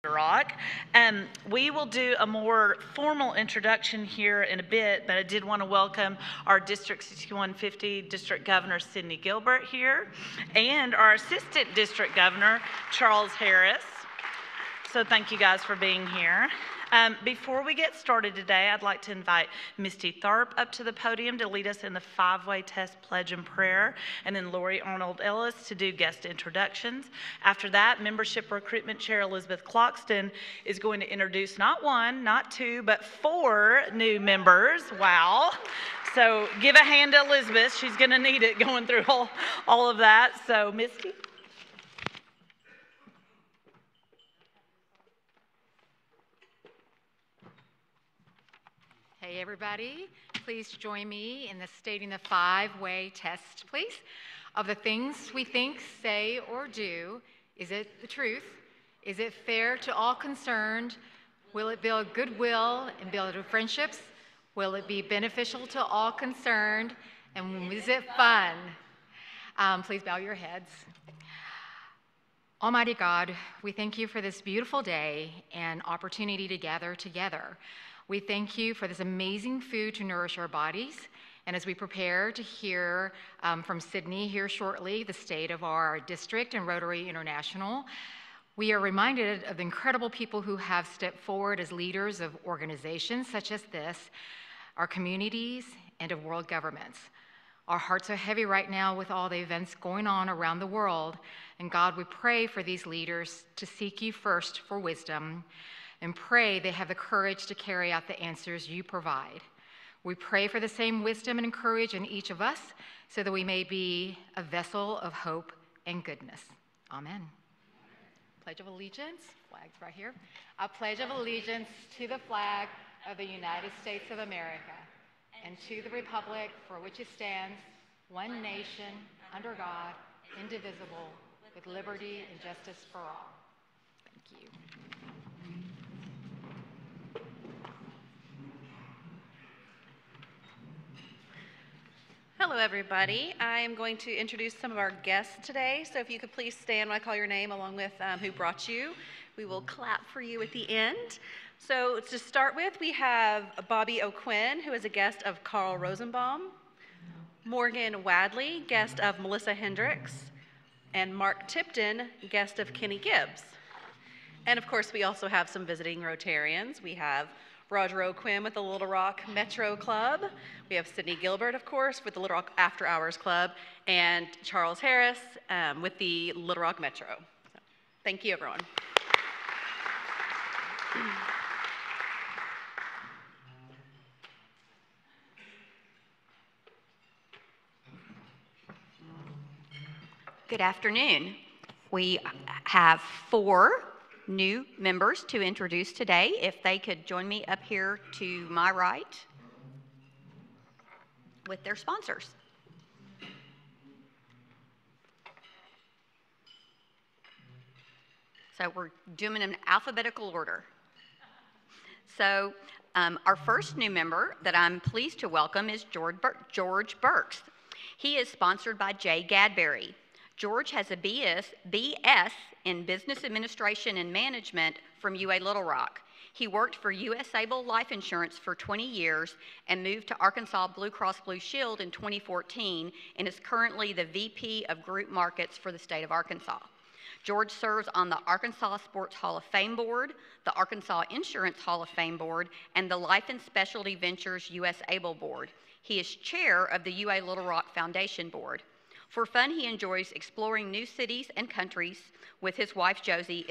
Rock. We will do a more formal introduction here in a bit, but I did want to welcome our District 6150 District Governor Sidney Gilbert here and our Assistant District Governor Charles Harris. So thank you guys for being here. Before we get started today, I'd like to invite Misty Tharp up to the podium to lead us in the five-way test pledge and prayer, and then Lori Arnold Ellis to do guest introductions. After that, Membership Recruitment Chair Elizabeth Cloxton is going to introduce not one, not two, but 4 new members. Wow. So give a hand to Elizabeth. She's going to need it going through all of that. So Misty. Hey everybody, please join me in stating the five-way test, please. Of the things we think, say, or do, is it the truth? Is it fair to all concerned? Will it build goodwill and build friendships? Will it be beneficial to all concerned? And is it fun? Please bow your heads. Almighty God, we thank you for this beautiful day and opportunity to gather together. We thank you for this amazing food to nourish our bodies. And as we prepare to hear from Sidney here shortly, the state of our district and Rotary International, we are reminded of the incredible people who have stepped forward as leaders of organizations such as this, our communities, and of world governments. Our hearts are heavy right now with all the events going on around the world. And God, we pray for these leaders to seek you first for wisdom, and pray they have the courage to carry out the answers you provide. We pray for the same wisdom and courage in each of us so that we may be a vessel of hope and goodness. Amen. Pledge of Allegiance, flag's right here. I pledge of allegiance to the flag of the United States of America and to the republic for which it stands, one nation, under God, indivisible, with liberty and justice for all. Thank you. Hello, everybody. I am going to introduce some of our guests today. So if you could please stand when I call your name along with who brought you. We will clap for you at the end. So to start with, we have Bobby O'Quinn, who is a guest of Carl Rosenbaum, Morgan Wadley, guest of Melissa Hendricks, and Mark Tipton, guest of Kenny Gibbs. And of course, we also have some visiting Rotarians. We have Roger O'Quinn with the Little Rock Metro Club. We have Sidney Gilbert, of course, with the Little Rock After Hours Club, and Charles Harris with the Little Rock Metro. So, thank you, everyone. Good afternoon. We have 4 new members to introduce today. If they could join me up here to my right with their sponsors. So we're doing them in alphabetical order. So our first new member that I'm pleased to welcome is George Burks. He is sponsored by Jay Gadberry. George has a BS in Business Administration and Management from UA Little Rock. He worked for US Able Life Insurance for 20 years and moved to Arkansas Blue Cross Blue Shield in 2014 and is currently the VP of Group Markets for the state of Arkansas. George serves on the Arkansas Sports Hall of Fame Board, the Arkansas Insurance Hall of Fame Board, and the Life and Specialty Ventures US Able Board. He is chair of the UA Little Rock Foundation Board. For fun, he enjoys exploring new cities and countries with his wife, Josie,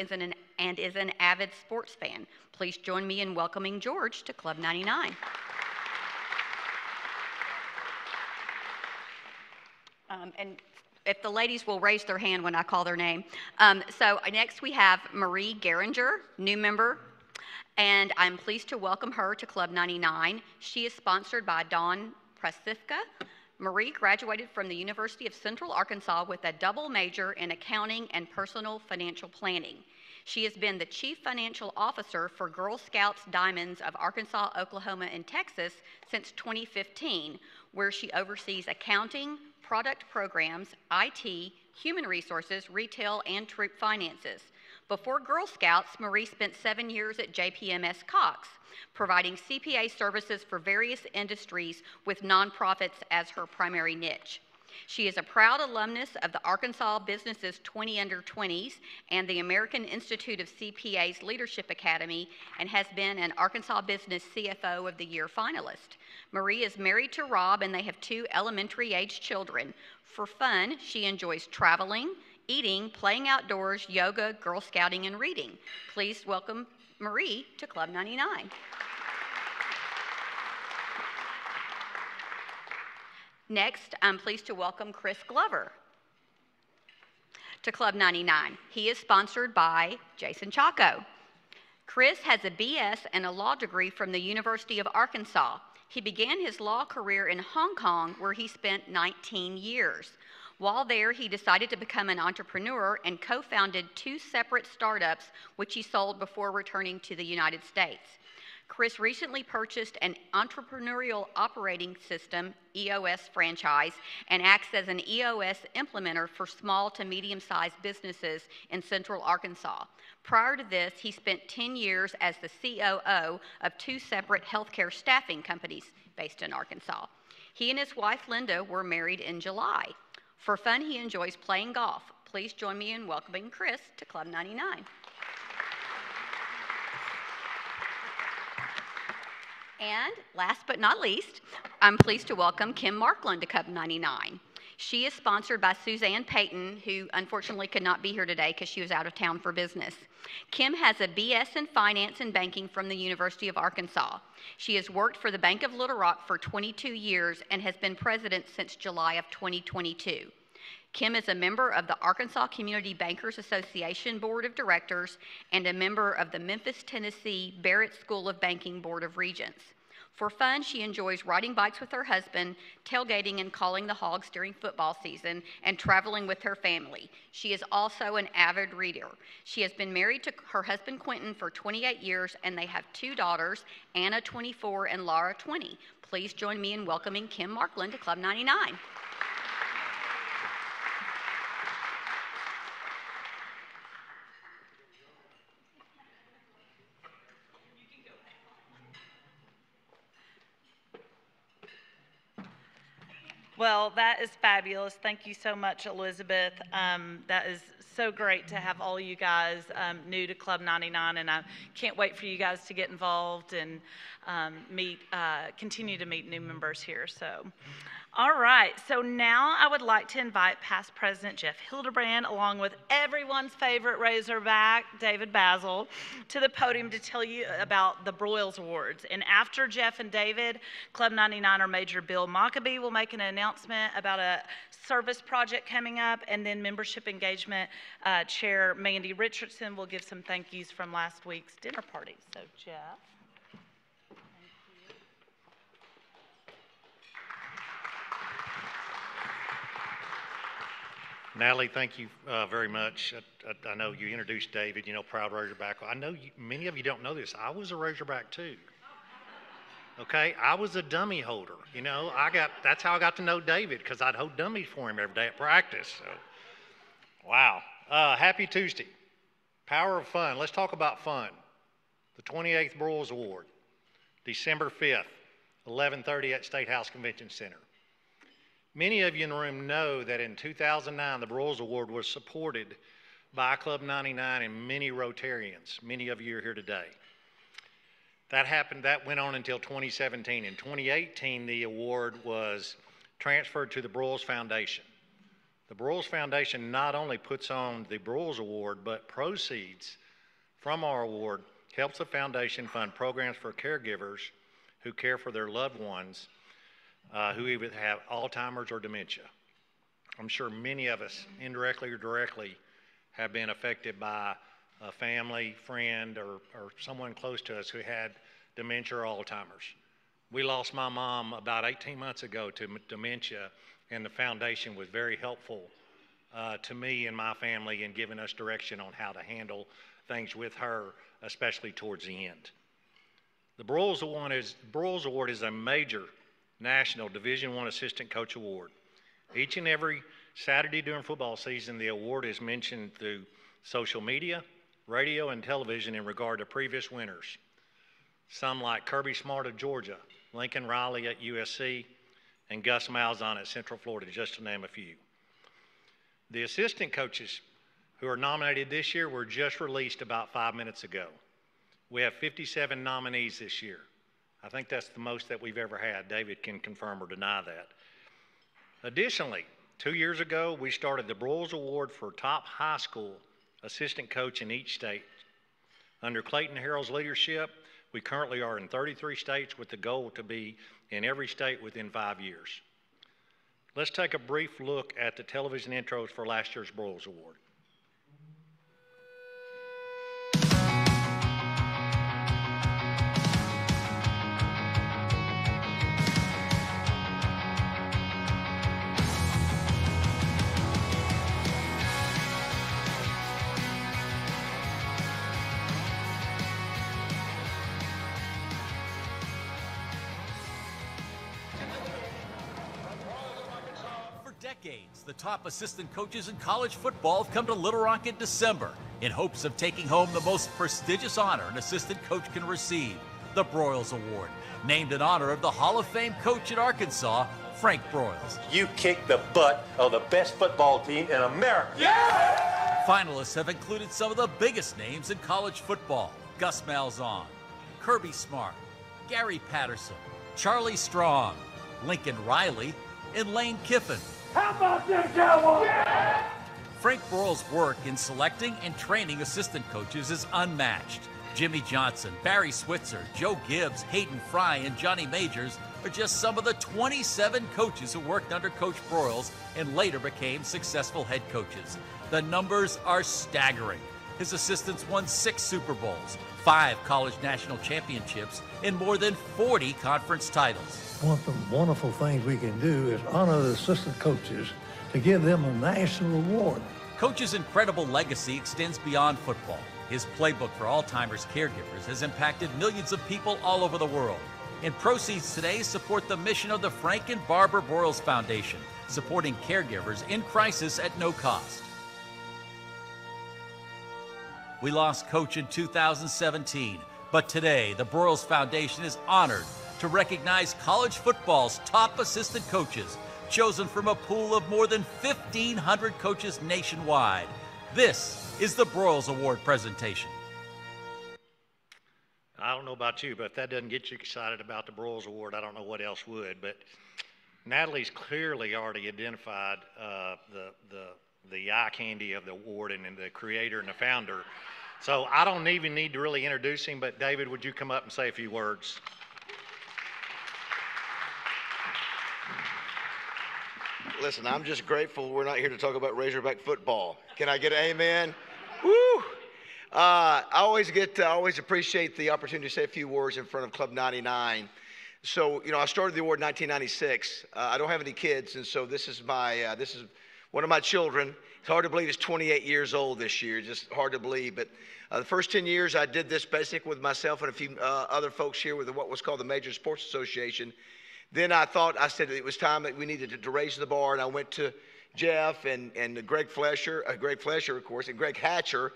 and is an avid sports fan. Please join me in welcoming George to Club 99. And if the ladies will raise their hand when I call their name. So next we have Marie Geringer, new member, and I'm pleased to welcome her to Club 99. She is sponsored by Dawn Prasifka. Marie graduated from the University of Central Arkansas with a double major in accounting and personal financial planning. She has been the Chief Financial Officer for Girl Scouts Diamonds of Arkansas, Oklahoma, and Texas since 2015, where she oversees accounting, product programs, IT, human resources, retail, and troop finances. Before Girl Scouts, Marie spent 7 years at JPMS Cox, providing CPA services for various industries with nonprofits as her primary niche. She is a proud alumnus of the Arkansas Businesses 20 Under 20s and the American Institute of CPA's Leadership Academy and has been an Arkansas Business CFO of the Year finalist. Marie is married to Rob and they have 2 elementary-age children. For fun, she enjoys traveling, eating, playing outdoors, yoga, Girl Scouting, and reading. Please welcome Marie to Club 99. Next, I'm pleased to welcome Chris Glover to Club 99. He is sponsored by Jason Chaco. Chris has a BS and a law degree from the University of Arkansas. He began his law career in Hong Kong, where he spent 19 years. While there, he decided to become an entrepreneur and co-founded 2 separate startups, which he sold before returning to the United States. Chris recently purchased an entrepreneurial operating system, EOS franchise, and acts as an EOS implementer for small to medium-sized businesses in Central Arkansas. Prior to this, he spent 10 years as the COO of 2 separate healthcare staffing companies based in Arkansas. He and his wife, Linda, were married in July. For fun, he enjoys playing golf. Please join me in welcoming Chris to Club 99. And last but not least, I'm pleased to welcome Kim Markland to Club 99. She is sponsored by Suzanne Payton, who unfortunately could not be here today because she was out of town for business. Kim has a BS in Finance and Banking from the University of Arkansas. She has worked for the Bank of Little Rock for 22 years and has been president since July of 2022. Kim is a member of the Arkansas Community Bankers Association Board of Directors and a member of the Memphis, Tennessee Barrett School of Banking Board of Regents. For fun, she enjoys riding bikes with her husband, tailgating and calling the hogs during football season, and traveling with her family. She is also an avid reader. She has been married to her husband Quentin for 28 years, and they have 2 daughters, Anna 24 and Laura 20. Please join me in welcoming Kim Markland to Club 99. Well, that is fabulous. Thank you so much, Elizabeth. That is so great to have all you guys new to Club 99, and I can't wait for you guys to get involved and continue to meet new members here. So, all right. So now I would like to invite past President Jeff Hildebrand, along with everyone's favorite Razorback, David Basil, to the podium to tell you about the Broyles Awards. And after Jeff and David, Club 99er Major Bill Mockabee will make an announcement about a service project coming up, and then Membership Engagement Chair Mandy Richardson will give some thank yous from last week's dinner party. So, Jeff. Natalie, thank you very much. I know you introduced David, proud Razorback. I know many of you don't know this. I was a Razorback too. Okay, I was a dummy holder. That's how I got to know David, because I'd hold dummies for him every day at practice. So, wow. Happy Tuesday. Power of fun. Let's talk about fun. The 28th Broyles Award, December 5th, 11:30 at State House Convention Center. Many of you in the room know that in 2009, the Broyles Award was supported by Club 99 and many Rotarians. Many of you are here today. That went on until 2017. In 2018, the award was transferred to the Broyles Foundation. The Broyles Foundation not only puts on the Broyles Award, but proceeds from our award helps the foundation fund programs for caregivers who care for their loved ones who either have Alzheimer's or dementia. I'm sure many of us, indirectly or directly, have been affected by a family, friend, or someone close to us who had dementia or Alzheimer's. We lost my mom about 18 months ago to dementia, and the foundation was very helpful to me and my family in giving us direction on how to handle things with her, especially towards the end. The Broyles Award is a major national Division I Assistant Coach Award. Each and every Saturday during football season, the award is mentioned through social media, radio and television in regard to previous winners. Some like Kirby Smart of Georgia, Lincoln Riley at USC, and Gus Malzahn at Central Florida, just to name a few. The assistant coaches who are nominated this year were just released about 5 minutes ago. We have 57 nominees this year. I think that's the most that we've ever had. David can confirm or deny that. Additionally, 2 years ago, we started the Broyles Award for top high school assistant coach in each state. Under Clayton Harrell's leadership, we currently are in 33 states with the goal to be in every state within 5 years. Let's take a brief look at the television intros for last year's Broyles Award. Decades, the top assistant coaches in college football have come to Little Rock in December in hopes of taking home the most prestigious honor an assistant coach can receive, the Broyles Award, named in honor of the Hall of Fame coach at Arkansas, Frank Broyles. You kicked the butt of the best football team in America. Yeah! Finalists have included some of the biggest names in college football: Gus Malzahn, Kirby Smart, Gary Patterson, Charlie Strong, Lincoln Riley, and Lane Kiffin. How about them Cowboys? Yeah! Frank Broyles' work in selecting and training assistant coaches is unmatched. Jimmy Johnson, Barry Switzer, Joe Gibbs, Hayden Fry, and Johnny Majors are just some of the 27 coaches who worked under Coach Broyles and later became successful head coaches. The numbers are staggering. His assistants won 6 Super Bowls, 5 college national championships, and more than 40 conference titles. One of the wonderful things we can do is honor the assistant coaches to give them a national award. Coach's incredible legacy extends beyond football. His playbook for Alzheimer's caregivers has impacted millions of people all over the world. And proceeds today support the mission of the Frank and Barbara Broyles Foundation, supporting caregivers in crisis at no cost. We lost Coach in 2017, but today the Broyles Foundation is honored to recognize college football's top assistant coaches, chosen from a pool of more than 1,500 coaches nationwide. This is the Broyles Award presentation. I don't know about you, but if that doesn't get you excited about the Broyles Award, I don't know what else would. But Natalie's clearly already identified the eye candy of the award and the creator and the founder. So I don't even need to really introduce him, but David, would you come up and say a few words? Listen, I'm just grateful we're not here to talk about Razorback football. Can I get an amen? Woo! I always appreciate the opportunity to say a few words in front of Club 99. So, I started the award in 1996. I don't have any kids, and so this is one of my children. It's hard to believe he's 28 years old this year. Just hard to believe. But the first 10 years, I did this basic with myself and a few other folks here with what was called the Major Sports Association. Then I said it was time that we needed to raise the bar, and I went to Jeff and Greg Flesher, of course, and Greg Hatcher,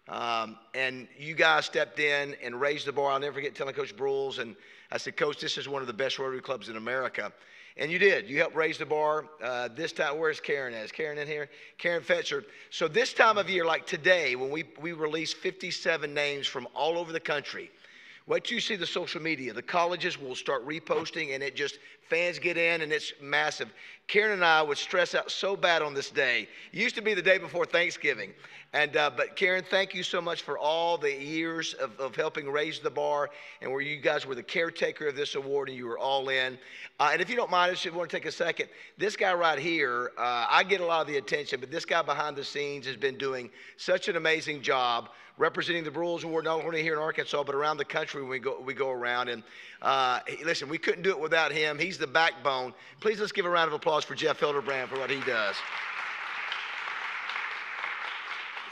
and you guys stepped in and raised the bar. I'll never forget telling Coach Broyles, and I said, Coach, this is one of the best Rotary clubs in America. And you did. You helped raise the bar. This time, where's Karen at? Is Karen in here? Karen Fetcher. So this time of year, like today, when we release 57 names from all over the country, wait till you see the social media. The colleges will start reposting, and fans get in, and it's massive. Karen and I would stress out so bad on this day. It used to be the day before Thanksgiving. But Karen, thank you so much for all the years of helping raise the bar, and where you guys were the caretaker of this award, and you were all in. And if you don't mind, I just want to take a second. This guy right here, I get a lot of the attention, but this guy behind the scenes has been doing such an amazing job representing the Broyles Award, not only here in Arkansas, but around the country when we go around. And listen, we couldn't do it without him. He's the backbone. Please let's give a round of applause for Jeff Hildebrand for what he does.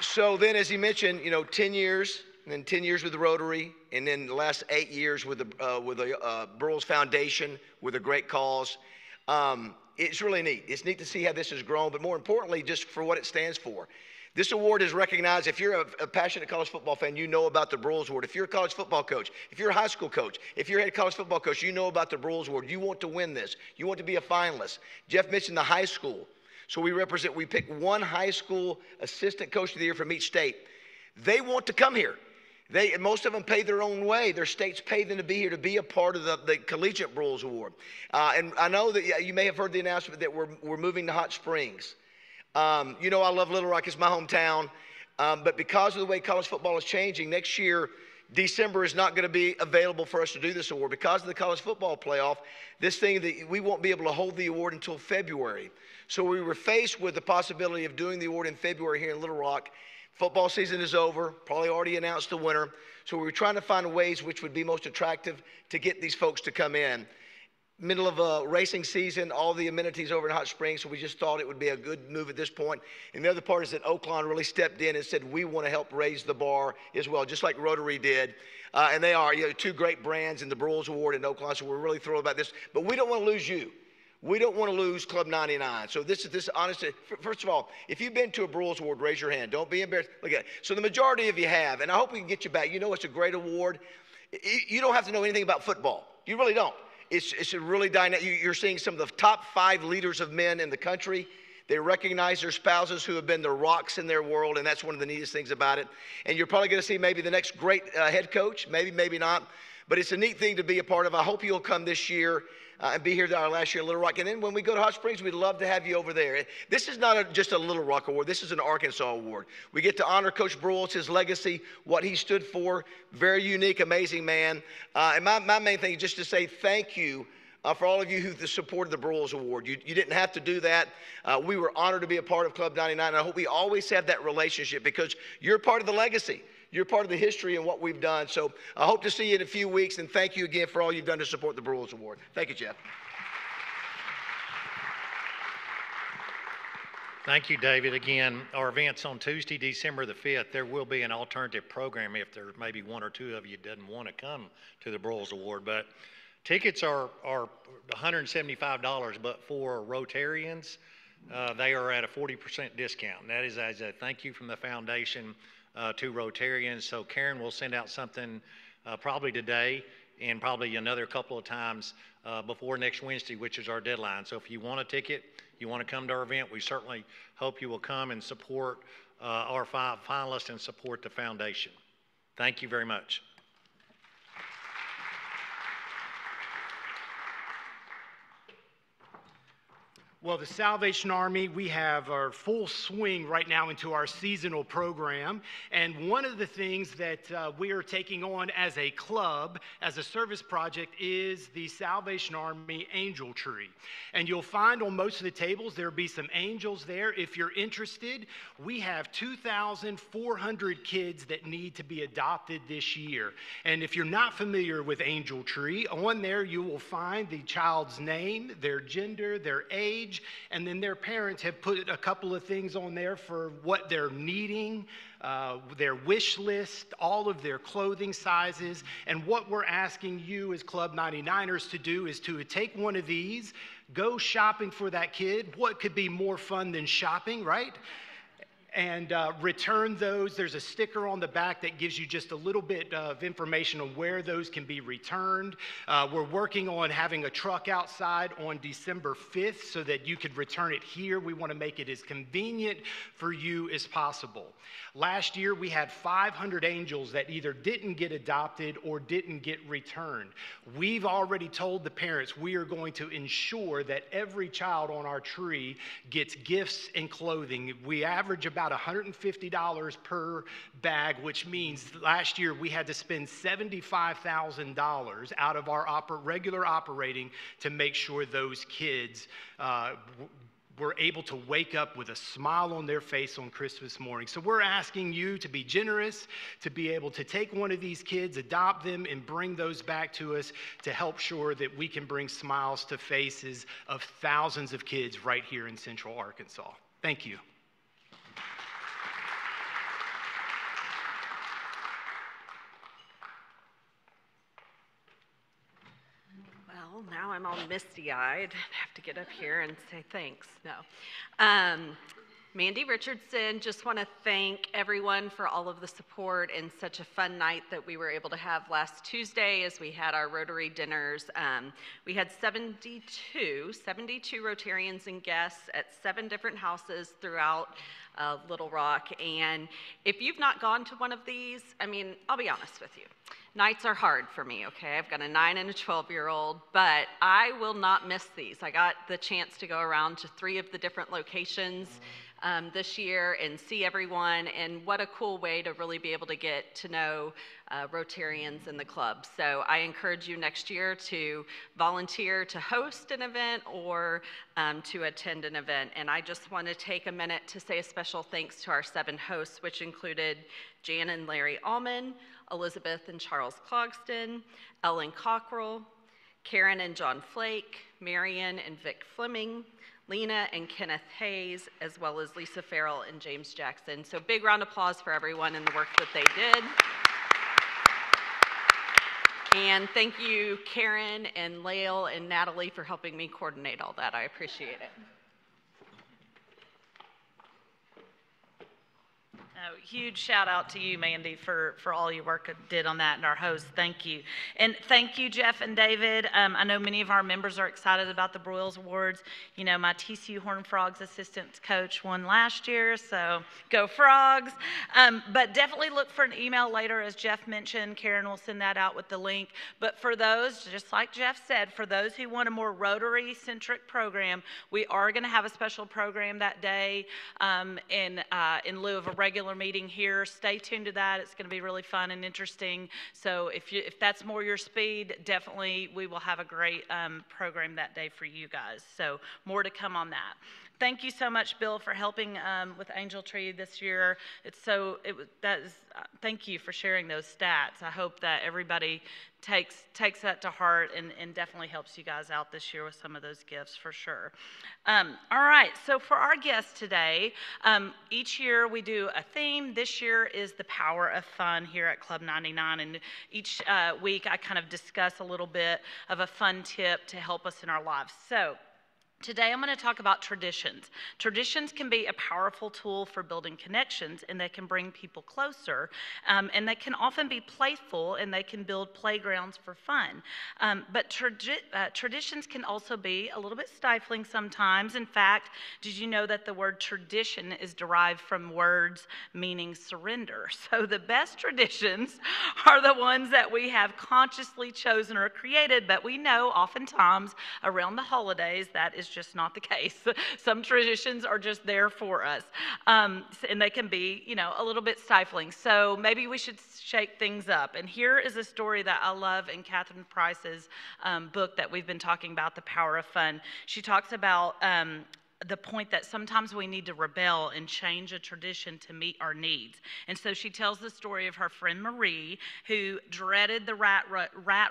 So then, as he mentioned, 10 years, and then 10 years with the Rotary, and then the last 8 years with the Broyles Foundation with a great cause. It's really neat. It's neat to see how this has grown, but more importantly, just for what it stands for. This award is recognized. If you're a passionate college football fan, you know about the Broyles Award. If you're a college football coach, if you're a high school coach, if you're a head college football coach, you know about the Broyles Award. You want to win this. You want to be a finalist. Jeff mentioned the high school. So we pick one high school assistant coach of the year from each state. They want to come here. Most of them pay their own way. Their states pay them to be here to be a part of the Collegiate Broyles Award. And I know that you may have heard the announcement that we're moving to Hot Springs. You know I love Little Rock. It's my hometown. But because of the way college football is changing, next year, December is not going to be available for us to do this award. Because of the college football playoff, we won't be able to hold the award until February. So we were faced with the possibility of doing the award in February here in Little Rock. Football season is over, probably already announced the winner. So we were trying to find ways which would be most attractive to get these folks to come in. Middle of a racing season, all the amenities over in Hot Springs, so we just thought it would be a good move at this point. And the other part is that Oaklawn really stepped in and said, we want to help raise the bar as well, just like Rotary did. And they are, two great brands in the Broyles Award and Oaklawn, so we're really thrilled about this. But we don't want to lose you. We don't want to lose Club 99. So this honestly, first of all, if you've been to a Broyles Award, raise your hand. Don't be embarrassed. Look at it. So the majority of you have, and I hope we can get you back. You know it's a great award. You don't have to know anything about football. You really don't. It's a really dynamic. You're seeing some of the top 5 leaders of men in the country. They recognize their spouses who have been the rocks in their world, and that's one of the neatest things about it. And you're probably going to see maybe the next great head coach, maybe not. But it's a neat thing to be a part of. I hope you'll come this year and be here our last year at Little Rock. And then when we go to Hot Springs, we'd love to have you over there. This is not just a Little Rock award. This is an Arkansas award. We get to honor Coach Broyles, his legacy, what he stood for. Very unique, amazing man. And my main thing is just to say thank you for all of you who supported the Broyles Award. You didn't have to do that. We were honored to be a part of Club 99. And I hope we always have that relationship because you're part of the legacy. You're part of the history and what we've done. So I hope to see you in a few weeks, and thank you again for all you've done to support the Broyles Award. Thank you, Jeff. Thank you, David. Again, our event's on Tuesday, December the 5th. There will be an alternative program if there maybe one or two of you doesn't want to come to the Broyles Award. But tickets are $175, but for Rotarians, they are at a 40% discount. And that is as a thank you from the foundation to Rotarians. So Karen will send out something probably today and probably another couple of times before next Wednesday, which is our deadline. So if you want a ticket, you want to come to our event, we certainly hope you will come and support our 5 finalists and support the foundation. Thank you very much. Well, the Salvation Army, we have our full swing right now into our seasonal program. And one of the things that we are taking on as a club, as a service project, is the Salvation Army Angel Tree. And you'll find on most of the tables, there'll be some angels there. If you're interested, we have 2,400 kids that need to be adopted this year. And if you're not familiar with Angel Tree, on there you will find the child's name, their gender, their age, and then their parents have put a couple of things on there for what they're needing, their wish list, all of their clothing sizes. And what we're asking you as Club 99ers to do is to take one of these, go shopping for that kid. What could be more fun than shopping, right? And return those. There's a sticker on the back that gives you just a little bit of information on where those can be returned. We're working on having a truck outside on December 5th so that you could return it here. We want to make it as convenient for you as possible. Last year, we had 500 angels that either didn't get adopted or didn't get returned. We've already told the parents we are going to ensure that every child on our tree gets gifts and clothing. We average about $150 per bag, which means last year we had to spend $75,000 out of our regular operating to make sure those kids were able to wake up with a smile on their face on Christmas morning. So we're asking you to be generous, to be able to take one of these kids, adopt them, and bring those back to us to help sure that we can bring smiles to faces of thousands of kids right here in Central Arkansas. Thank you. Well, now I'm all misty-eyed. I have to get up here and say thanks. No. Mandy Richardson. Just want to thank everyone for all of the support and such a fun night that we were able to have last Tuesday as we had our Rotary dinners. We had 72 Rotarians and guests at 7 different houses throughout Little Rock. And if you've not gone to one of these, I mean, I'll be honest with you. Nights are hard for me, okay? I've got a 9 and a 12-year-old, but I will not miss these. I got the chance to go around to 3 of the different locations this year and see everyone, and what a cool way to really be able to get to know Rotarians in the club. So I encourage you next year to volunteer to host an event or to attend an event. And I just want to take a minute to say a special thanks to our 7 hosts, which included Jan and Larry Allman, Elizabeth and Charles Clogston, Ellen Cockrell, Karen and John Flake, Marion and Vic Fleming, Lena and Kenneth Hayes, as well as Lisa Farrell and James Jackson. So big round of applause for everyone and the work that they did. And thank you, Karen and Lael and Natalie, for helping me coordinate all that. I appreciate it. Huge shout out to you, Mandy, for all your work did on that, and our hosts. Thank you. And thank you, Jeff and David. I know many of our members are excited about the Broyles Awards. You know, my TCU Horned Frogs assistant coach won last year, so go Frogs. But definitely look for an email later, as Jeff mentioned. Karen will send that out with the link. But for those, just like Jeff said, for those who want a more Rotary-centric program, we are going to have a special program that day in lieu of a regular meeting here. Stay tuned to that. It's going to be really fun and interesting. So if that's more your speed, definitely we will have a great program that day for you guys. So more to come on that. Thank you so much, Bill, for helping with Angel Tree this year. Thank you for sharing those stats. I hope that everybody takes that to heart and definitely helps you guys out this year with some of those gifts for sure. All right, so for our guests today, each year we do a theme. This year is the power of fun here at Club 99, and each week I kind of discuss a little bit of a fun tip to help us in our lives. So today I'm going to talk about traditions. Traditions can be a powerful tool for building connections, and they can bring people closer, and they can often be playful, and they can build playgrounds for fun. But traditions can also be a little bit stifling sometimes. In fact, did you know that the word tradition is derived from words meaning surrender? So the best traditions are the ones that we have consciously chosen or created, but we know oftentimes around the holidays that is just not the case. Some traditions are just there for us, and they can be, a little bit stifling. So maybe we should shake things up. And here is a story that I love in Catherine Price's book that we've been talking about, The Power of Fun. She talks about the point that sometimes we need to rebel and change a tradition to meet our needs. And so she tells the story of her friend Marie, who dreaded the rat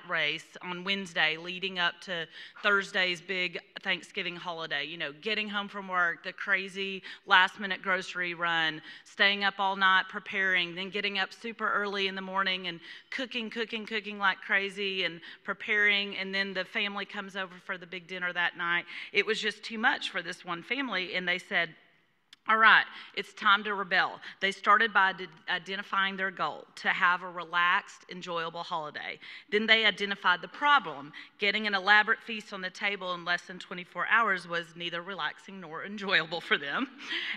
race on Wednesday leading up to Thursday's big Thanksgiving holiday. Getting home from work, the crazy last-minute grocery run, staying up all night preparing, then getting up super early in the morning and cooking like crazy and preparing, and then the family comes over for the big dinner that night. It was just too much for this one family, and they said, all right, it's time to rebel. They started by identifying their goal, to have a relaxed, enjoyable holiday. Then they identified the problem. Getting an elaborate feast on the table in less than 24 hours was neither relaxing nor enjoyable for them.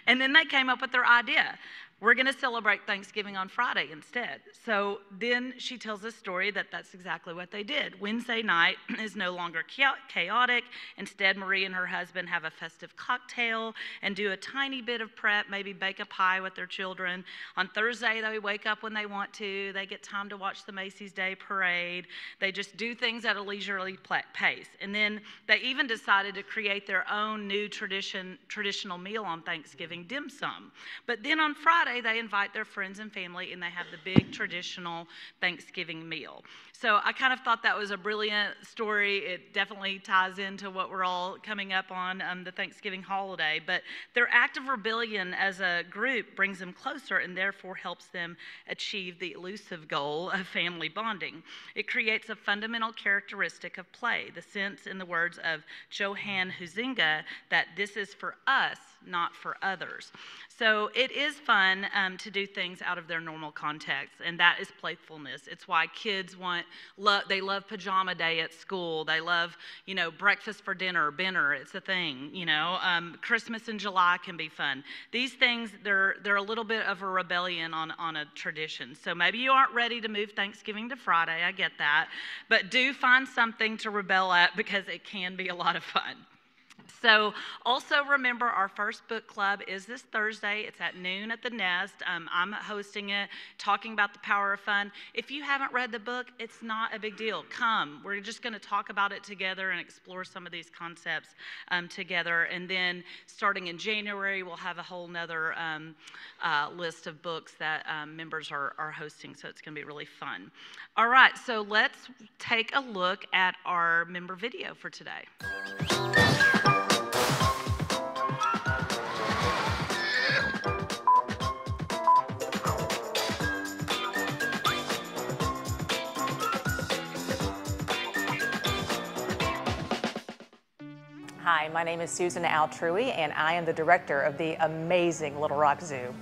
And then they came up with their idea. We're going to celebrate Thanksgiving on Friday instead. So then she tells this story that's exactly what they did. Wednesday night is no longer chaotic. Instead, Marie and her husband have a festive cocktail and do a tiny bit of prep, maybe bake a pie with their children. On Thursday, they wake up when they want to. They get time to watch the Macy's Day Parade. They just do things at a leisurely pace. And then they even decided to create their own new traditional meal on Thanksgiving, dim sum. But then on Friday, Friday, they invite their friends and family, and they have the big traditional Thanksgiving meal. So I kind of thought that was a brilliant story. It definitely ties into what we're all coming up on the Thanksgiving holiday. But their act of rebellion as a group brings them closer and therefore helps them achieve the elusive goal of family bonding. It creates a fundamental characteristic of play, the sense, in the words of Johann Huizinga, that this is for us, not for others. So it is fun to do things out of their normal context, and that is playfulness. It's why kids they love pajama day at school. They love, breakfast for dinner. It's a thing, Christmas in July can be fun. These things, they're a little bit of a rebellion on a tradition. So maybe you aren't ready to move Thanksgiving to Friday, I get that, but do find something to rebel at because it can be a lot of fun. So also remember, our first book club is this Thursday. It's at noon at the Nest. I'm hosting it, talking about the power of fun. If you haven't read the book, it's not a big deal. Come. We're just going to talk about it together and explore some of these concepts together. And then starting in January, we'll have a whole nother list of books that members are hosting. So it's going to be really fun. All right, so let's take a look at our member video for today. Hi, my name is Susan Altrui, and I am the director of the amazing Little Rock Zoo.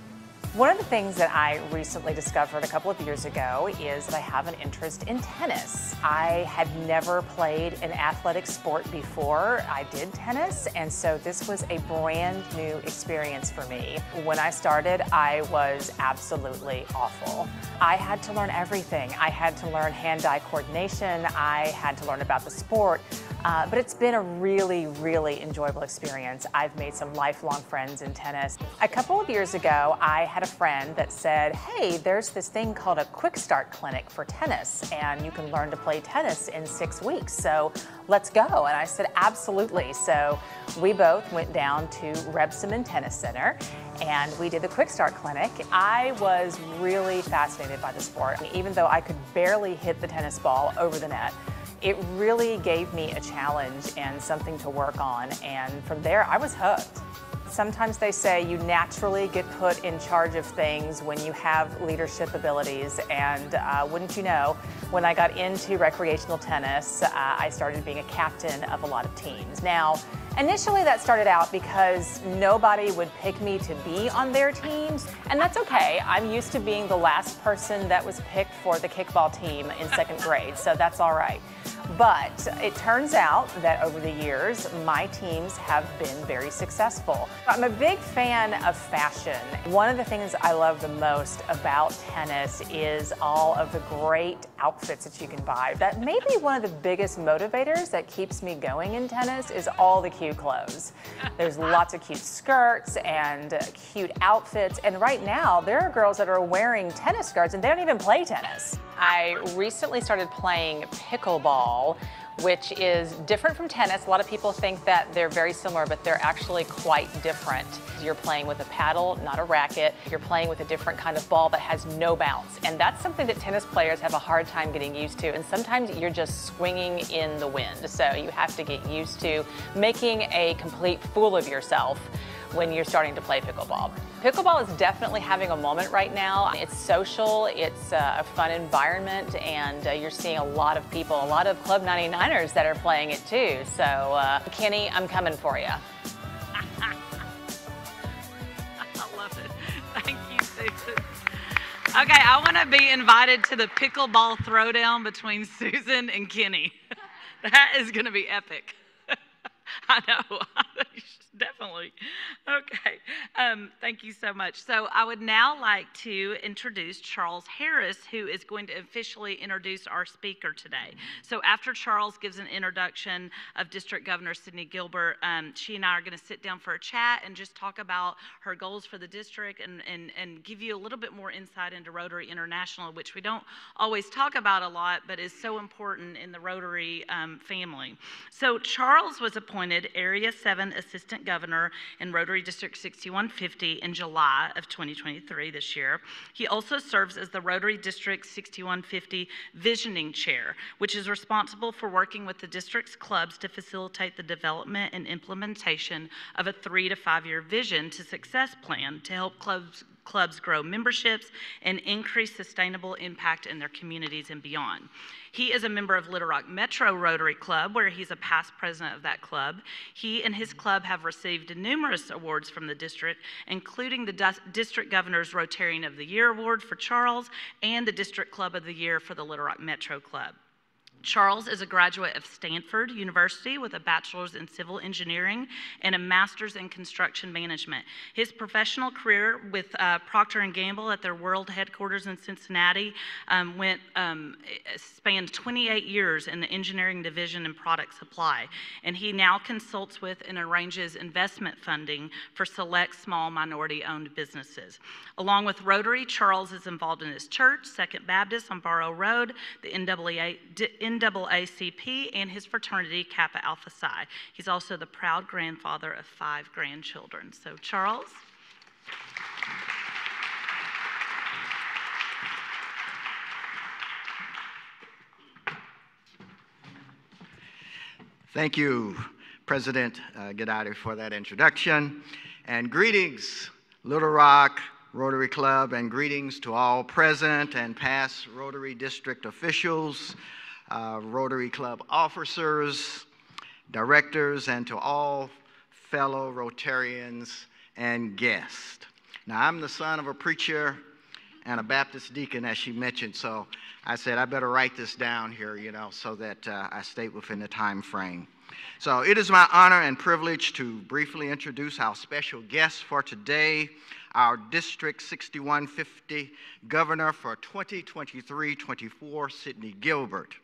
One of the things that I recently discovered a couple of years ago is that I have an interest in tennis. I had never played an athletic sport before I did tennis, and so this was a brand new experience for me. When I started, I was absolutely awful. I had to learn everything. I had to learn hand-eye coordination. I had to learn about the sport. But it's been a really, really enjoyable experience. I've made some lifelong friends in tennis. A couple of years ago, I had a friend that said, hey, there's this thing called a quick start clinic for tennis, and you can learn to play tennis in 6 weeks. So let's go. And I said, absolutely. So we both went down to Rebsamen Tennis Center, and we did the quick start clinic. I was really fascinated by the sport. Even though I could barely hit the tennis ball over the net, it really gave me a challenge and something to work on, and from there I was hooked. Sometimes they say you naturally get put in charge of things when you have leadership abilities, and wouldn't you know, when I got into recreational tennis, I started being a captain of a lot of teams. Now, initially that started out because nobody would pick me to be on their teams, and that's okay. I'm used to being the last person that was picked for the kickball team in 2nd grade, so that's all right. But it turns out that over the years, my teams have been very successful. I'm a big fan of fashion. One of the things I love the most about tennis is all of the great outfits that you can buy. That may be one of the biggest motivators that keeps me going in tennis is all the cute clothes. There's lots of cute skirts and cute outfits, and right now there are girls that are wearing tennis skirts and they don't even play tennis. I recently started playing pickleball, which is different from tennis. A lot of people think that they're very similar, but they're actually quite different. You're playing with a paddle, not a racket. You're playing with a different kind of ball that has no bounce. And that's something that tennis players have a hard time getting used to. And sometimes you're just swinging in the wind. So you have to get used to making a complete fool of yourself when you're starting to play pickleball. Pickleball is definitely having a moment right now. It's social, it's a fun environment, and you're seeing a lot of people, a lot of Club 99ers that are playing it too. So, Kenny, I'm coming for you. I love it. Thank you, Susan. Okay, I want to be invited to the pickleball throwdown between Susan and Kenny. That is going to be epic. I know. Definitely. Okay. Thank you so much. So I would now like to introduce Charles Harris, who is going to officially introduce our speaker today. So after Charles gives an introduction of District Governor Sydney Gilbert, she and I are going to sit down for a chat and just talk about her goals for the district and give you a little bit more insight into Rotary International, which we don't always talk about a lot, but is so important in the Rotary family. So Charles was appointed Area 7 Assistant assistant governor in Rotary District 6150 in July of 2023 this year. He also serves as the Rotary District 6150 Visioning Chair, which is responsible for working with the district's clubs to facilitate the development and implementation of a 3 to 5 year vision to success plan to help clubs grow memberships and increase sustainable impact in their communities and beyond. He is a member of Little Rock Metro Rotary Club, where he's a past president of that club. He and his club have received numerous awards from the district, including the District Governor's Rotarian of the Year Award for Charles and the District Club of the Year for the Little Rock Metro Club. Charles is a graduate of Stanford University with a bachelor's in civil engineering and a master's in construction management. His professional career with Procter & Gamble at their world headquarters in Cincinnati spanned 28 years in the engineering division and product supply. And he now consults with and arranges investment funding for select small minority-owned businesses. Along with Rotary, Charles is involved in his church, Second Baptist on Barrow Road, the NAACP, and his fraternity, Kappa Alpha Psi. He's also the proud grandfather of 5 grandchildren. So, Charles. Thank you, President Gidadi, for that introduction. And greetings, Little Rock Rotary Club, and greetings to all present and past Rotary District officials, Rotary Club officers, directors, and to all fellow Rotarians and guests. Now, I'm the son of a preacher and a Baptist deacon, as she mentioned, so I said I better write this down here, so that I stay within the time frame. So it is my honor and privilege to briefly introduce our special guest for today, our District 6150 Governor for 2023-24, Sidney Gilbert.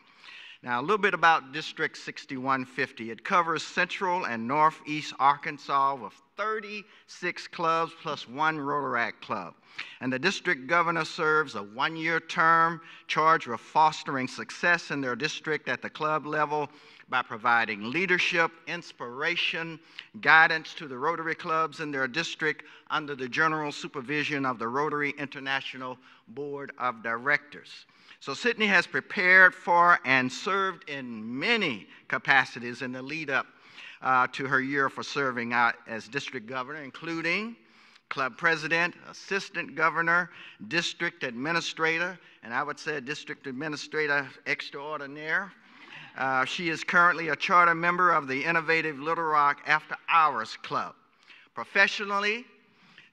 Now, a little bit about District 6150. It covers central and northeast Arkansas with 36 clubs plus 1 Rotaract club. And the district governor serves a 1-year term charged with fostering success in their district at the club level by providing leadership, inspiration, guidance to the Rotary clubs in their district under the general supervision of the Rotary International Board of Directors. So Sidney has prepared for and served in many capacities in the lead up to her year for serving out as district governor, including club president, assistant governor, district administrator, and I would say district administrator extraordinaire. She is currently a charter member of the innovative Little Rock After Hours Club. Professionally,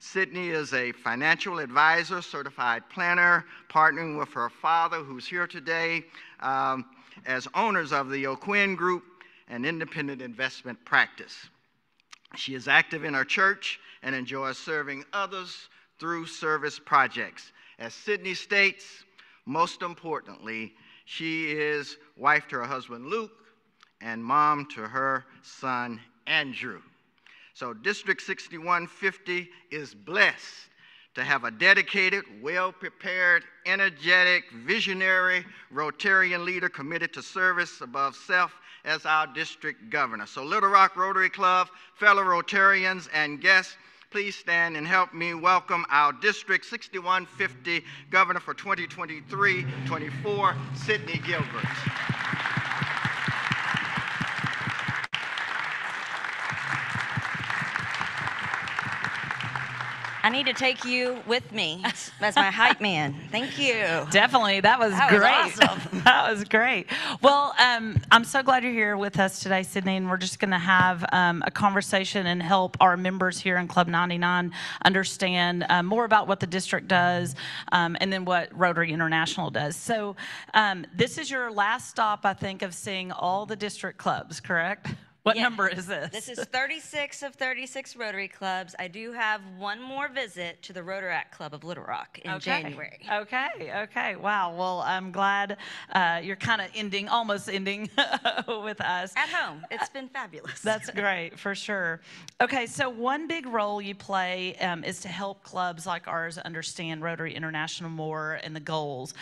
Sidney is a financial advisor, certified planner, partnering with her father, who's here today, as owners of the O'Quinn Group, an independent investment practice. She is active in her church and enjoys serving others through service projects. As Sidney states, most importantly, she is wife to her husband, Luke, and mom to her son, Andrew. So District 6150 is blessed to have a dedicated, well-prepared, energetic, visionary Rotarian leader committed to service above self as our district governor. So Little Rock Rotary Club, fellow Rotarians, and guests, please stand and help me welcome our District 6150 Governor for 2023-24, Sidney Gilbert. I need to take you with me as my hype man. Thank you. Definitely. That was great. Awesome. That was great. Well, I'm so glad you're here with us today, Sidney, and we're just going to have a conversation and help our members here in Club 99 understand more about what the district does and then what Rotary International does. So this is your last stop, I think, of seeing all the district clubs, correct? What number is this? This is 36 of 36 Rotary clubs. I do have one more visit to the Rotaract Club of Little Rock in January. Okay. Wow. Well, I'm glad you're kind of almost ending with us. At home. It's been fabulous. That's great, for sure. Okay, so one big role you play is to help clubs like ours understand Rotary International more and the goals.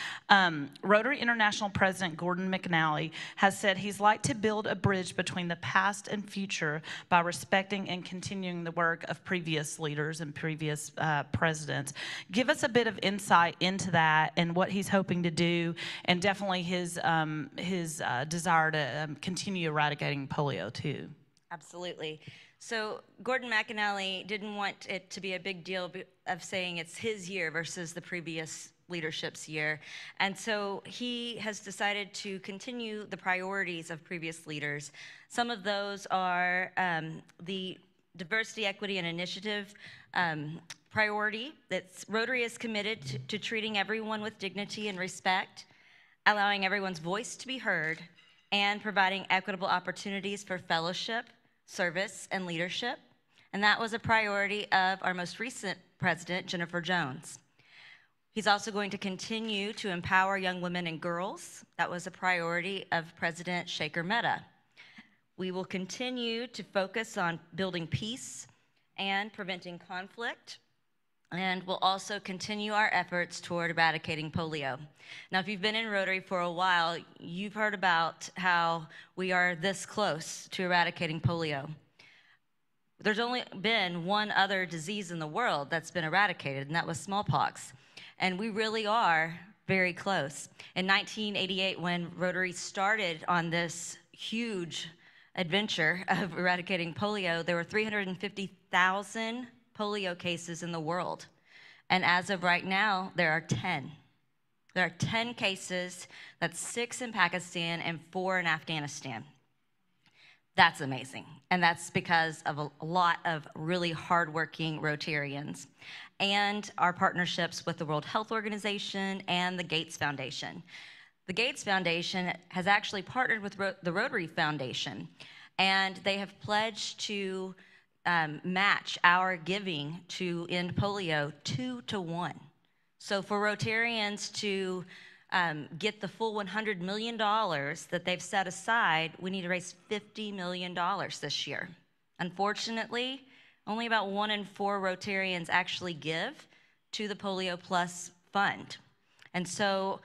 Rotary International President Gordon McNally has said he's like to build a bridge between the past past and future by respecting and continuing the work of previous leaders and previous presidents. Give us a bit of insight into that and what he's hoping to do, and definitely his desire to continue eradicating polio too. Absolutely. So Gordon McAnally didn't want it to be a big deal of saying it's his year versus the previous leadership's year. And so he has decided to continue the priorities of previous leaders. Some of those are the diversity, equity, and initiative priority. That's Rotary is committed to treating everyone with dignity and respect, allowing everyone's voice to be heard, and providing equitable opportunities for fellowship, service, and leadership. And that was a priority of our most recent president, Jennifer Jones. He's also going to continue to empower young women and girls. That was a priority of President Shaker Mehta. We will continue to focus on building peace and preventing conflict. And we'll also continue our efforts toward eradicating polio. Now, if you've been in Rotary for a while, you've heard about how we are this close to eradicating polio. There's only been one other disease in the world that's been eradicated, and that was smallpox. And we really are very close. In 1988, when Rotary started on this huge adventure of eradicating polio, there were 350,000 polio cases in the world. And as of right now, there are 10. There are 10 cases, that's 6 in Pakistan and 4 in Afghanistan. That's amazing. And that's because of a lot of really hardworking Rotarians and our partnerships with the World Health Organization and the Gates Foundation. The Gates Foundation has actually partnered with the Rotary Foundation, and they have pledged to match our giving to end polio 2-to-1. So for Rotarians to get the full $100 million that they've set aside, we need to raise $50 million this year. Unfortunately, only about 1 in 4 Rotarians actually give to the Polio Plus Fund. And so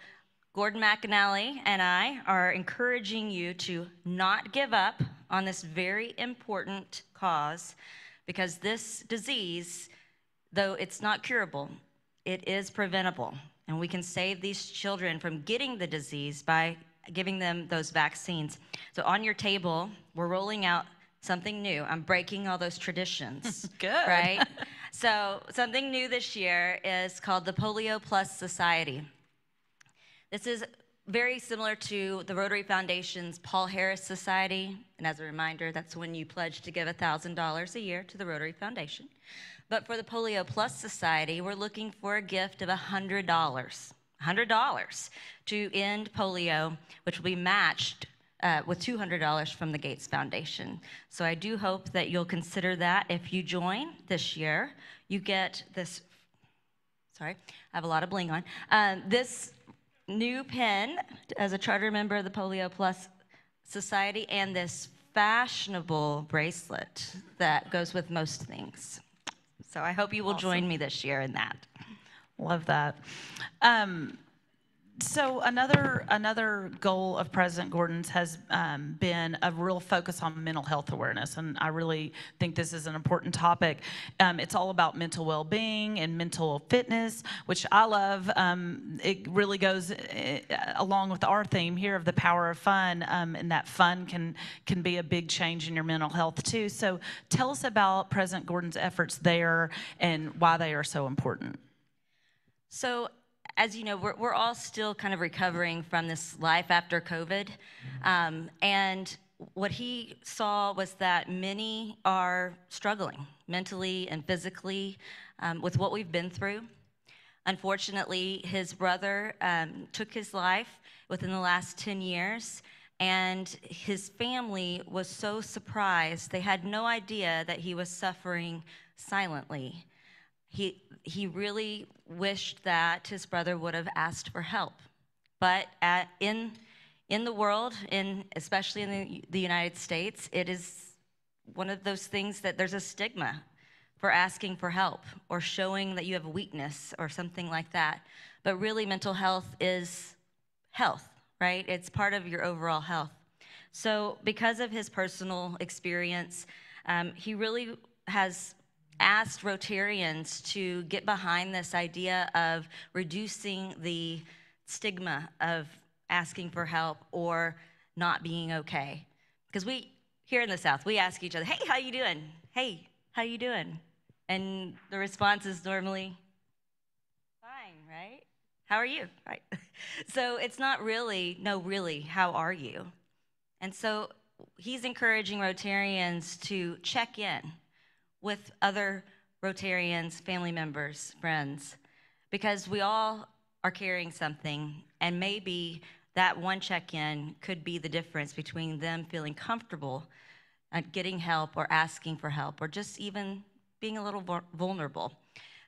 Gordon McAnally and I are encouraging you to not give up on this very important cause, because this disease, though it's not curable, it is preventable. And we can save these children from getting the disease by giving them those vaccines. So on your table, we're rolling out something new. I'm breaking all those traditions. Good. Right? So something new this year is called the Polio Plus Society. This is very similar to the Rotary Foundation's Paul Harris Society. And as a reminder, that's when you pledge to give $1,000 a year to the Rotary Foundation. But for the Polio Plus Society, we're looking for a gift of $100. $100 to end polio, which will be matched with $200 from the Gates Foundation. So I do hope that you'll consider that. If you join this year, you get this, sorry, I have a lot of bling on, this new pen as a charter member of the Polio Plus Society, and this fashionable bracelet that goes with most things. So I hope you will join me this year in that. Love that. So another goal of President Gordon's has been a real focus on mental health awareness, and I really think this is an important topic. It's all about mental well-being and mental fitness, which I love. It really goes along with our theme here of the power of fun, and that fun can be a big change in your mental health too. So tell us about President Gordon's efforts there and why they are so important. So, as you know, we're all still kind of recovering from this life after COVID. And what he saw was that many are struggling mentally and physically with what we've been through. Unfortunately, his brother took his life within the last 10 years, and his family was so surprised. They had no idea that he was suffering silently. He really wished that his brother would have asked for help. But in the world, especially in the United States, it is one of those things that there's a stigma for asking for help or showing that you have a weakness or something like that. But really, mental health is health, right? It's part of your overall health. So because of his personal experience, he really has asked Rotarians to get behind this idea of reducing the stigma of asking for help or not being okay. Because we, here in the South, we ask each other, hey, how you doing? Hey, how you doing? And the response is normally, fine, right? How are you? Right. So it's not really, no, really, how are you? And so he's encouraging Rotarians to check in with other Rotarians, family members, friends, because we all are carrying something, and maybe that one check-in could be the difference between them feeling comfortable at getting help or asking for help or just even being a little vulnerable.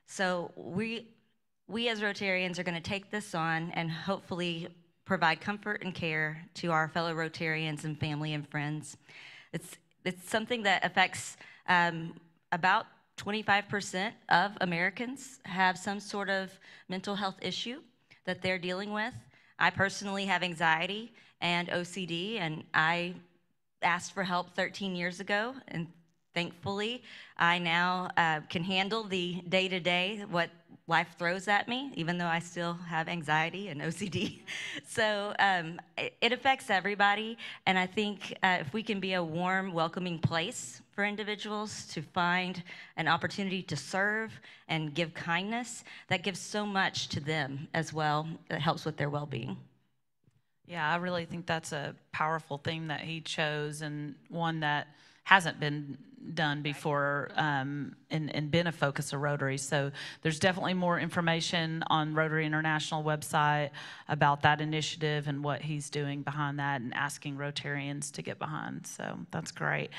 So we as Rotarians are going to take this on and hopefully provide comfort and care to our fellow Rotarians and family and friends. It's something that affects about 25% of Americans have some sort of mental health issue that they're dealing with. I personally have anxiety and OCD, and I asked for help 13 years ago, and thankfully, I now can handle the day-to-day, what life throws at me, even though I still have anxiety and OCD. So it affects everybody, and I think if we can be a warm, welcoming place for individuals to find an opportunity to serve and give kindness, that gives so much to them as well. That helps with their well-being. Yeah, I really think that's a powerful theme that he chose, and one that hasn't been done before and been a focus of Rotary. So there's definitely more information on Rotary International website about that initiative and what he's doing behind that and asking Rotarians to get behind. So that's great.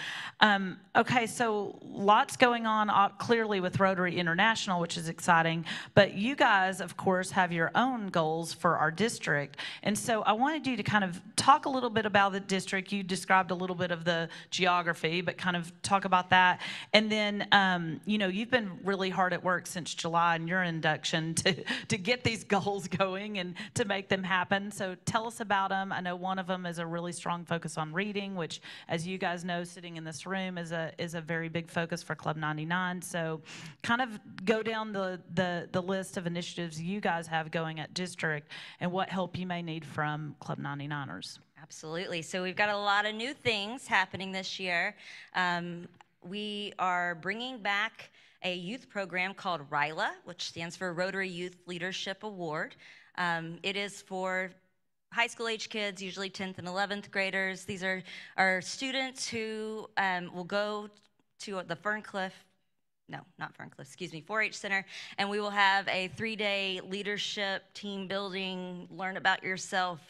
Okay, so lots going on clearly with Rotary International, which is exciting, but you guys, of course, have your own goals for our district. And so I wanted you to kind of talk a little bit about the district. You described a little bit of the geography, but kind of talk about that. And then, you know, you've been really hard at work since July in your induction to get these goals going and to make them happen. So tell us about them. I know one of them is a really strong focus on reading, which, as you guys know, sitting in this room is a very big focus for Club 99. So kind of go down the list of initiatives you guys have going at district and what help you may need from Club 99ers. Absolutely. So we've got a lot of new things happening this year. We are bringing back a youth program called RILA, which stands for Rotary Youth Leadership Award. It is for high school age kids, usually 10th and 11th graders. These are students who will go to the Ferncliff, no, not Ferncliff, excuse me, 4-H Center, and we will have a 3-day leadership, team building, learn about yourself,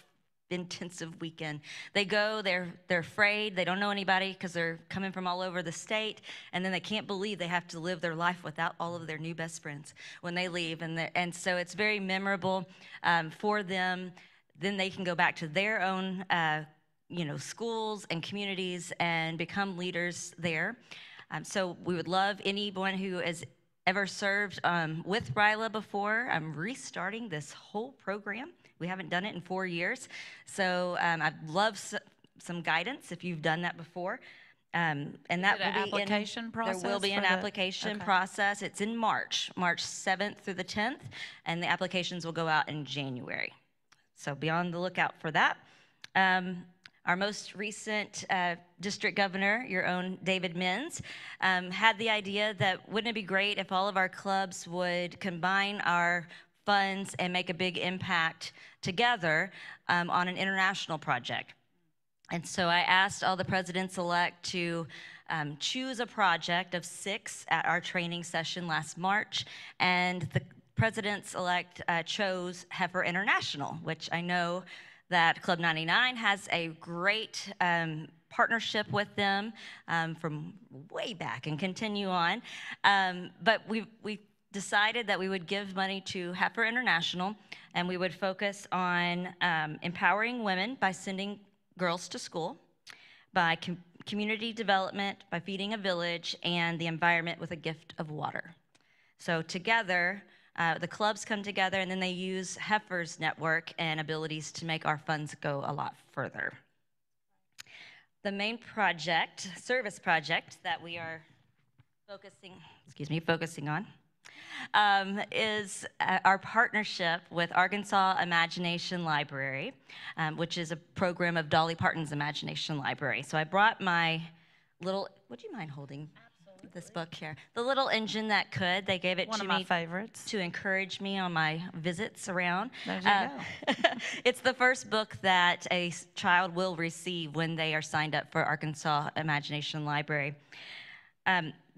intensive weekend. They go, they're afraid, they don't know anybody because they're coming from all over the state, and then they can't believe they have to live their life without all of their new best friends when they leave, and so it's very memorable for them. Then they can go back to their own schools and communities and become leaders there. So we would love anyone who has ever served with RILA before. I'm restarting this whole program. We haven't done it in 4 years. So I'd love some guidance if you've done that before. And that will be application process. There will be an application process. It's in March 7th through the 10th, and the applications will go out in January. So be on the lookout for that. Our most recent district governor, your own David Menz, had the idea that wouldn't it be great if all of our clubs would combine our funds and make a big impact together on an international project. And so I asked all the presidents-elect to choose a project of 6 at our training session last March, and the presidents-elect chose Heifer International, which I know that Club 99 has a great partnership with them from way back and continue on. But we decided that we would give money to Heifer International, and we would focus on empowering women by sending girls to school, by community development, by feeding a village, and the environment with a gift of water. So together, the clubs come together, and then they use Heifer's network and abilities to make our funds go a lot further. the main project, service project that we are focusing on is our partnership with Arkansas Imagination Library, which is a program of Dolly Parton's Imagination Library. So I brought my little, would you mind holding this book here? The little engine that could. They gave it One to of my me favorites. to encourage me on my visits around. There you go. It's the first book that a child will receive when they are signed up for Arkansas Imagination Library.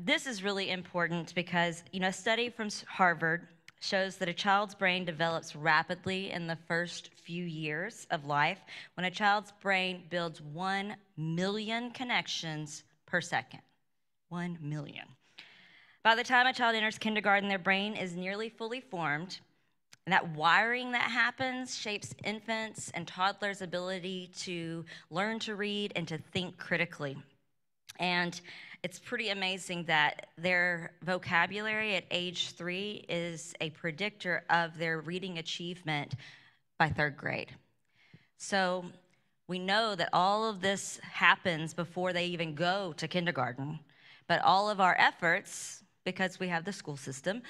This is really important because, a study from Harvard shows that a child's brain develops rapidly in the first few years of life when a child's brain builds 1 million connections per second. 1 million. By the time a child enters kindergarten, their brain is nearly fully formed, and that wiring that happens shapes infants' and toddlers' ability to learn to read and to think critically. And it's pretty amazing that their vocabulary at age 3 is a predictor of their reading achievement by 3rd grade. So we know that all of this happens before they even go to kindergarten, but all of our efforts, because we have the school system,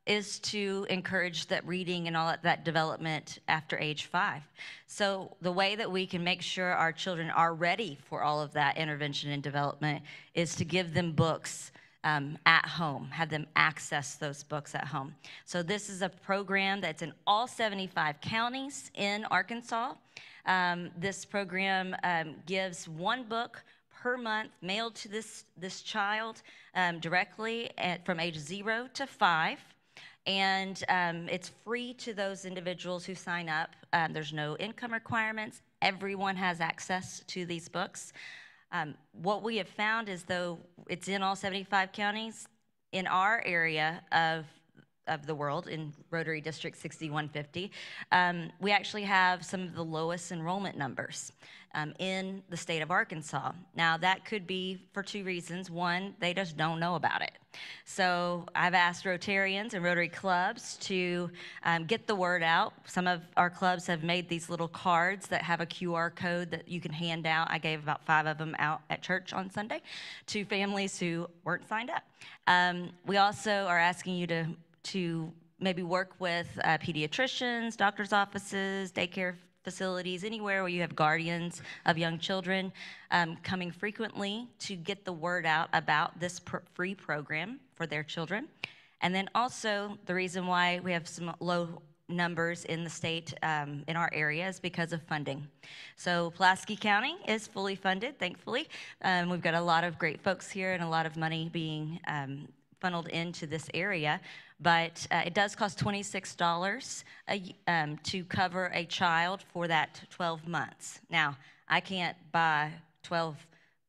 is to encourage that reading and all that development after age 5. So the way that we can make sure our children are ready for all of that intervention and development is to give them books at home, have them access those books at home. So this is a program that's in all 75 counties in Arkansas. This program gives 1 book per month mailed to this child directly from age 0 to 5. And it's free to those individuals who sign up. There's no income requirements. Everyone has access to these books. What we have found is, though it's in all 75 counties, in our area of the world, in Rotary District 6150, we actually have some of the lowest enrollment numbers in the state of Arkansas. Now, that could be for 2 reasons. One, they just don't know about it. So I've asked Rotarians and Rotary clubs to get the word out. Some of our clubs have made these little cards that have a QR code that you can hand out. I gave about 5 of them out at church on Sunday to families who weren't signed up. We also are asking you to maybe work with pediatricians, doctor's offices, daycare facilities, anywhere where you have guardians of young children, coming frequently to get the word out about this free program for their children. And then also the reason why we have some low numbers in the state, in our area, is because of funding. So Pulaski County is fully funded, thankfully. We've got a lot of great folks here and a lot of money being funneled into this area, but it does cost $26 to cover a child for that 12 months. Now, I can't buy 12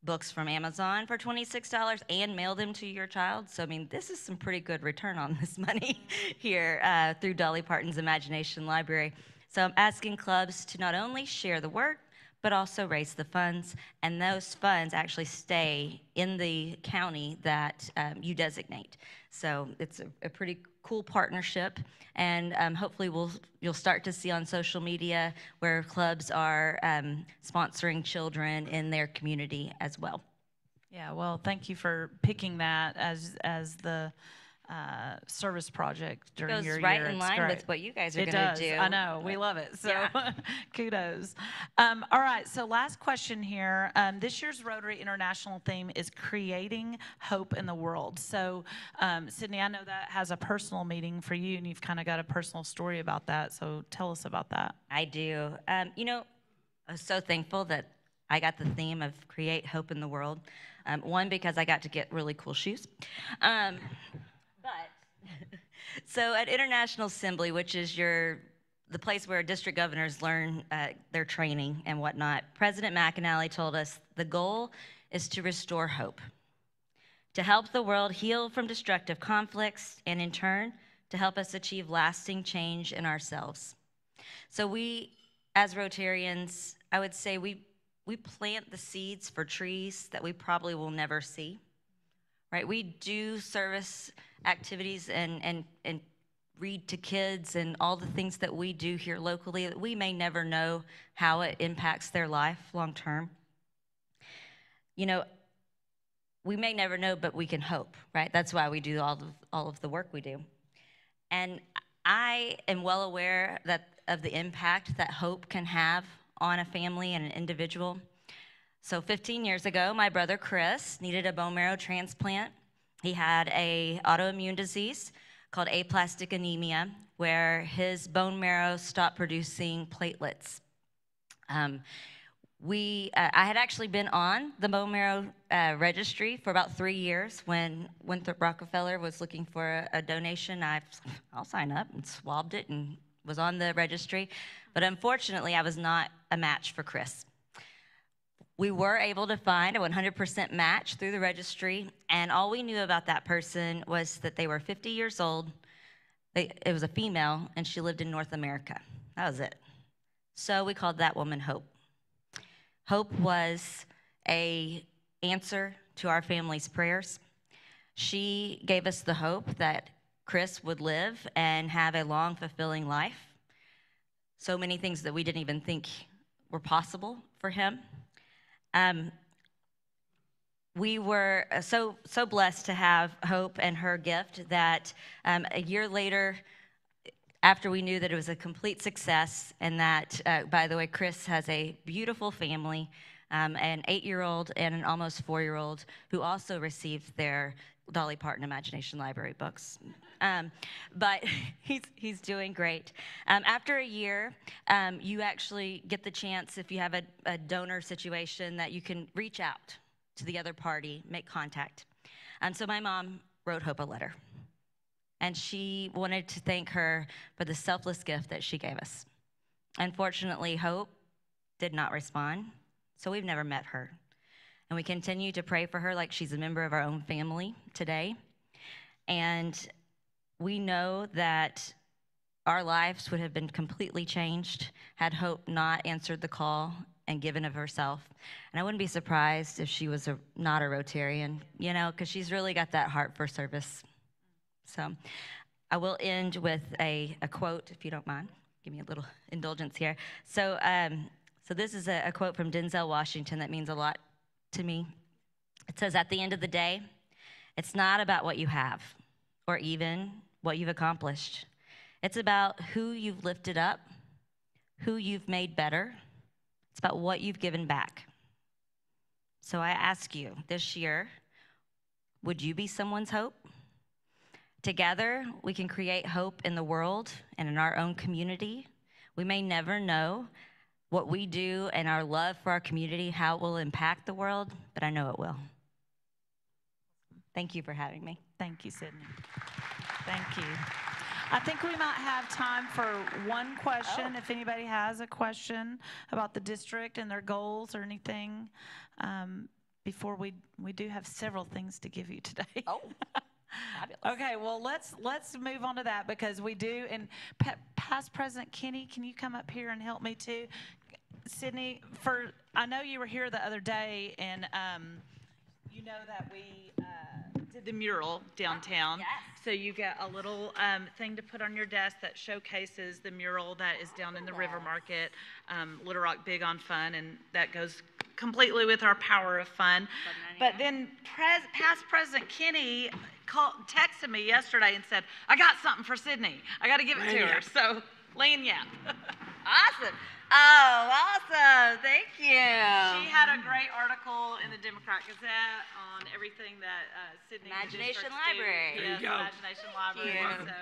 books from Amazon for $26 and mail them to your child, so I mean, this is some pretty good return on this money here through Dolly Parton's Imagination Library. So I'm asking clubs to not only share the word, but also raise the funds, and those funds actually stay in the county that you designate. So it's a pretty cool partnership, and hopefully you'll start to see on social media where clubs are sponsoring children in their community as well. Yeah, well, thank you for picking that as the service project during your year. Goes right in line with what you guys are going to do. I know. We love it. So kudos. All right. So last question here. This year's Rotary International theme is creating hope in the world. So Sydney, I know that has a personal meaning for you, and you've kind of got a personal story about that. So tell us about that. I do. You know, I was so thankful that I got the theme of create hope in the world. One, because I got to get really cool shoes. So at International Assembly, which is the place where district governors learn their training and whatnot, President McAnally told us the goal is to restore hope, to help the world heal from destructive conflicts, and in turn, to help us achieve lasting change in ourselves. So we, as Rotarians, I would say we plant the seeds for trees that we probably will never see, right? We do service activities and read to kids and all the things that we do here locally that we may never know how it impacts their life long term. you know, we may never know, but we can hope, right? That's why we do all of the work we do. And I am well aware of the impact that hope can have on a family and an individual. So 15 years ago, my brother Chris needed a bone marrow transplant. He had an autoimmune disease called aplastic anemia, where his bone marrow stopped producing platelets. I had actually been on the bone marrow registry for about 3 years when Winthrop Rockefeller was looking for a donation. I'll sign up and swabbed it and was on the registry. But unfortunately, I was not a match for Chris. We were able to find a 100% match through the registry, and all we knew about that person was that they were 50 years old. It was a female, and she lived in North America. That was it. So we called that woman Hope. Hope was an answer to our family's prayers. She gave us the hope that Chris would live and have a long, fulfilling life. So many things that we didn't even think were possible for him. We were so blessed to have Hope and her gift that a year later, after we knew that it was a complete success, and that, by the way, Chris has a beautiful family, an 8-year-old and an almost 4-year-old who also received their Dolly Parton Imagination Library books. But he's doing great. After a year, you actually get the chance, if you have a donor situation, that you can reach out to the other party, make contact. So my mom wrote Hope a letter. And she wanted to thank her for the selfless gift that she gave us. Unfortunately, Hope did not respond, so we've never met her. And we continue to pray for her like she's a member of our own family today. And we know that our lives would have been completely changed had Hope not answered the call and given of herself. And I wouldn't be surprised if she was not a Rotarian, because she's really got that heart for service. So I will end with a quote, if you don't mind. Give me a little indulgence here. So this is a quote from Denzel Washington that means a lot to me. It says, "At the end of the day, it's not about what you have or even what you've accomplished. It's about who you've lifted up, who you've made better. It's about what you've given back." So I ask you this year, would you be someone's hope? Together, we can create hope in the world and in our own community. We may never know what we do and our love for our community, how it will impact the world, but I know it will. Thank you for having me. Thank you, Sydney. Thank you. I think we might have time for one question, if anybody has a question about the district and their goals or anything, before we do have several things to give you today. Oh. Fabulous. Okay, well, let's move on to that, because we do. And past President Kenny, can you come up here and help me too? Sydney, I know you were here the other day, and you know that we did the mural downtown. Yes. So you get a little thing to put on your desk that showcases the mural that is down in the River Market, Little Rock Big on Fun, and that goes completely with our Power of Fun. But then past President Kenny texted me yesterday and said, "I got something for Sydney. I got to give it to her." So, Lane Yap. Awesome. Oh, awesome. Thank you. She had a great article in the Democrat Gazette on everything that Sydney Imagination districts Library. do. There Yes, you go. Imagination Library. Thank you. So,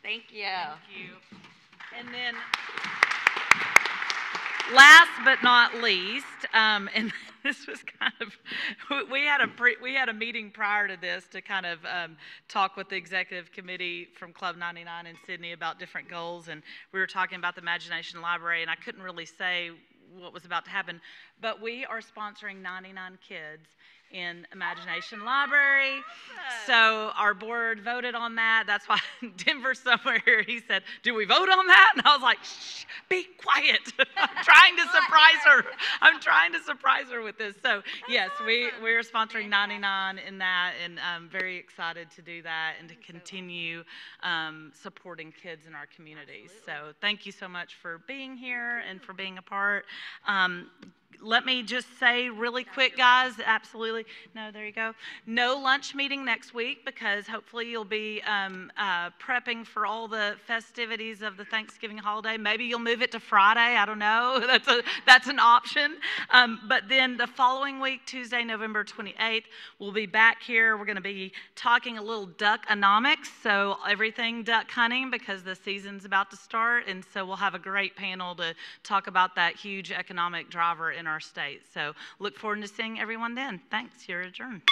thank you. thank you. And then, last but not least, and this was kind of, we had a meeting prior to this to kind of talk with the executive committee from Club 99 in Sydney about different goals, and we were talking about the Imagination Library, and I couldn't really say what was about to happen, but we are sponsoring 99 kids in Imagination Library. So our board voted on that. That's why Denver's somewhere here. He said, "Do we vote on that?" And I was like, "Shh, be quiet." I'm trying to surprise her. I'm trying to surprise her with this. So yes, we're sponsoring 99 in that, and I'm very excited to do that and to continue supporting kids in our communities. So thank you so much for being here and for being a part. let me just say really quick, guys, absolutely. No, there you go. No lunch meeting next week because hopefully you'll be prepping for all the festivities of the Thanksgiving holiday. Maybe you'll move it to Friday. I don't know. That's an option. But then the following week, Tuesday, November 28th, we'll be back here. We're going to be talking a little duck-onomics, so everything duck hunting because the season's about to start. And so we'll have a great panel to talk about that huge economic driver in our state. So look forward to seeing everyone then. Thanks. You're adjourned.